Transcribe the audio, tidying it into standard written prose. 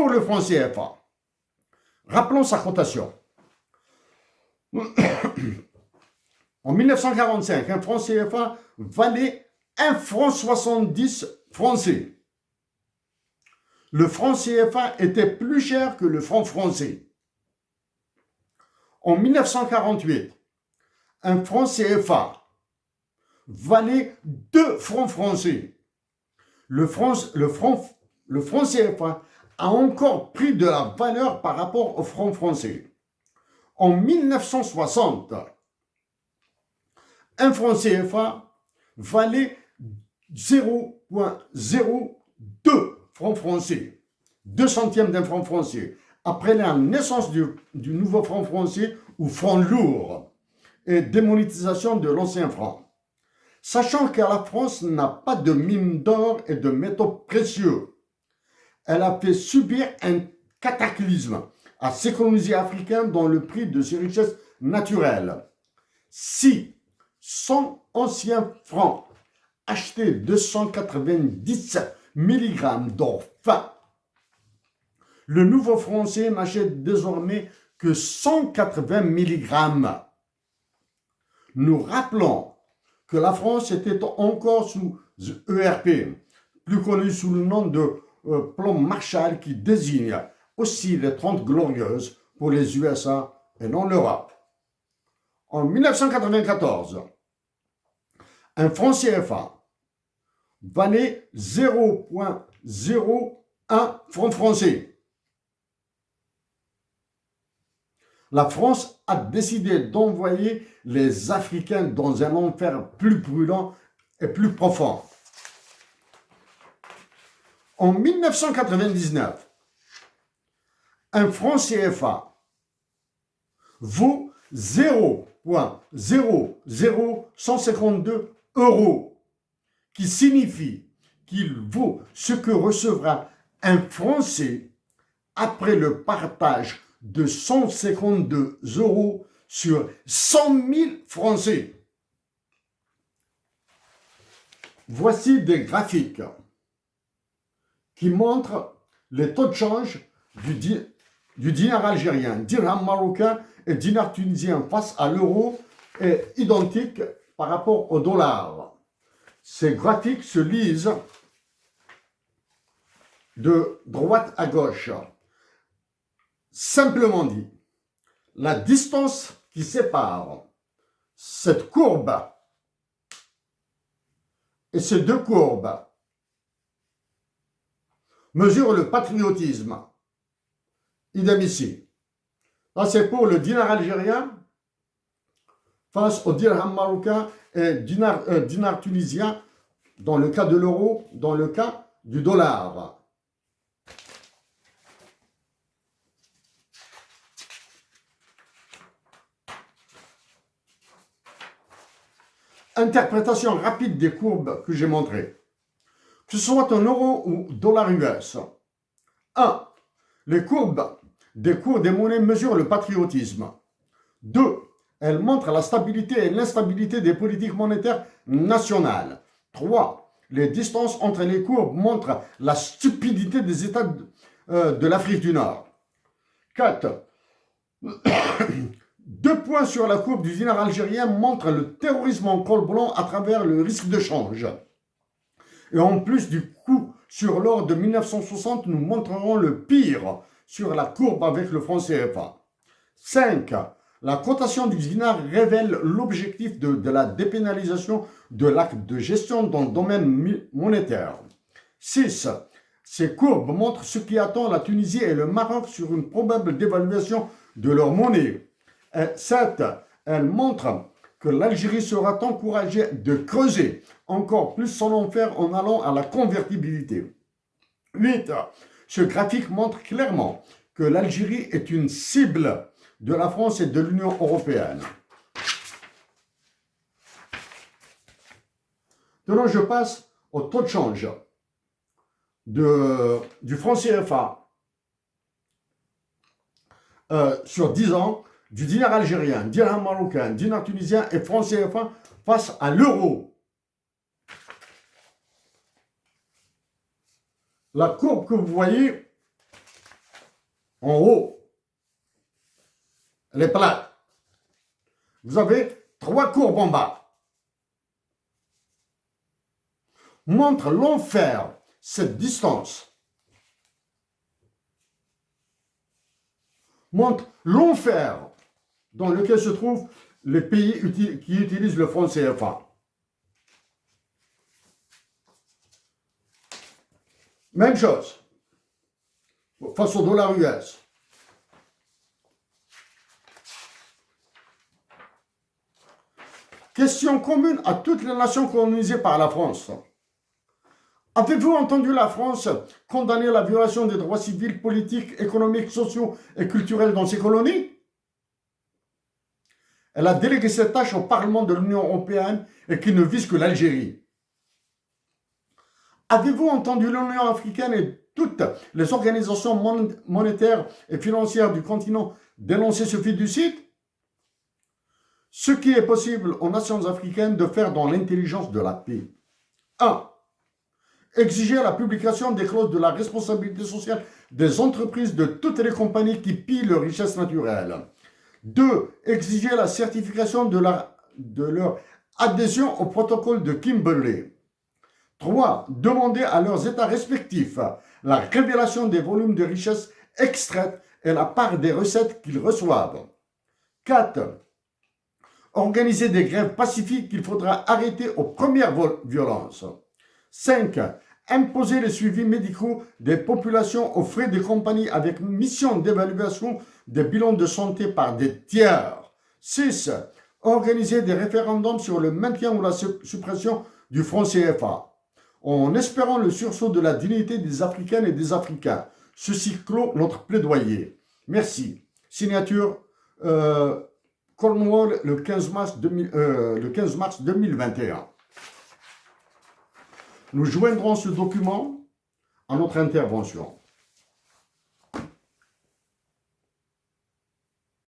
pour le franc CFA, rappelons sa cotation. En 1945, un franc CFA valait 1 franc 70 français. Le franc CFA était plus cher que le franc français. En 1948, un franc CFA valait 2 francs français. Le franc CFA a encore pris de la valeur par rapport au franc français. En 1960, un franc CFA valait 0,02 francs français, 2 centièmes d'un franc français, après la naissance du nouveau franc français ou franc lourd et démonétisation de l'ancien franc. Sachant que la France n'a pas de mine d'or et de métaux précieux, elle a fait subir un cataclysme à ses colonisés africains dans le prix de ses richesses naturelles. Si 100 anciens francs achetaient 290 mg d'or fin, le nouveau français n'achète désormais que 180 mg. Nous rappelons que la France était encore sous ERP, plus connu sous le nom de plan Marshall, qui désigne aussi les 30 glorieuses pour les USA et non l'Europe. En 1994, un franc CFA valait 0,01 franc français. La France a décidé d'envoyer les Africains dans un enfer plus brûlant et plus profond. En 1999, un franc CFA vaut 0,00152 €, qui signifie qu'il vaut ce que recevra un Français après le partage de 152 € sur 100 000 Français. Voici des graphiques qui montrent les taux de change du dinar algérien, dirham marocain et dinar tunisien face à l'euro est identique par rapport au dollar. Ces graphiques se lisent de droite à gauche. Simplement dit, la distance qui sépare cette courbe et ces deux courbes mesure le patriotisme. Idem ici. Là, c'est pour le dinar algérien face au dirham marocain et dinar tunisien dans le cas de l'euro, dans le cas du dollar. Interprétation rapide des courbes que j'ai montrées. Que ce soit en euro ou dollar US. 1. Les courbes des cours des monnaies mesurent le patriotisme. 2. Elles montrent la stabilité et l'instabilité des politiques monétaires nationales. 3. Les distances entre les courbes montrent la stupidité des États de l'Afrique du Nord. 4. 2 points sur la courbe du dinar algérien montrent le terrorisme en col blanc à travers le risque de change. Et en plus du coup sur l'or de 1960, nous montrerons le pire sur la courbe avec le franc CFA. 5. La cotation du dinar révèle l'objectif de la dépénalisation de l'acte de gestion dans le domaine monétaire. 6. Ces courbes montrent ce qui attend la Tunisie et le Maroc sur une probable dévaluation de leur monnaie. 7. Elles montrent que l'Algérie sera encouragée de creuser encore plus son enfer en allant à la convertibilité. 8. Ce graphique montre clairement que l'Algérie est une cible de la France et de l'Union européenne. Maintenant, je passe au taux de change du franc CFA sur 10 ans, du dinar algérien, dirham marocain, dinar tunisien et franc CFA face à l'euro. La courbe que vous voyez en haut, elle est plate. Vous avez 3 courbes en bas. Montre l'enfer, cette distance. Montre l'enfer dans lequel se trouvent les pays qui utilisent le franc CFA. Même chose, face au dollar US. Question commune à toutes les nations colonisées par la France. Avez-vous entendu la France condamner la violation des droits civils, politiques, économiques, sociaux et culturels dans ses colonies? Elle a délégué cette tâche au Parlement de l'Union européenne et qui ne vise que l'Algérie. Avez-vous entendu l'Union africaine et toutes les organisations monétaires et financières du continent dénoncer ce fiducide? Ce qui est possible aux nations africaines de faire dans l'intelligence de la paix. 1. Exiger la publication des clauses de la responsabilité sociale des entreprises de toutes les compagnies qui pillent leurs richesses naturelles. 2. Exiger la certification de leur adhésion au protocole de Kimberley. 3. Demander à leurs États respectifs la révélation des volumes de richesses extraites et la part des recettes qu'ils reçoivent. 4. Organiser des grèves pacifiques qu'il faudra arrêter aux premières violences. 5. Imposer les suivis médicaux des populations aux frais des compagnies avec mission d'évaluation des bilans de santé par des tiers. 6. Organiser des référendums sur le maintien ou la suppression du franc CFA. En espérant le sursaut de la dignité des Africaines et des Africains. Ceci clôt notre plaidoyer. Merci. Signature Cornwall le 15 mars 2021. Nous joindrons ce document à notre intervention.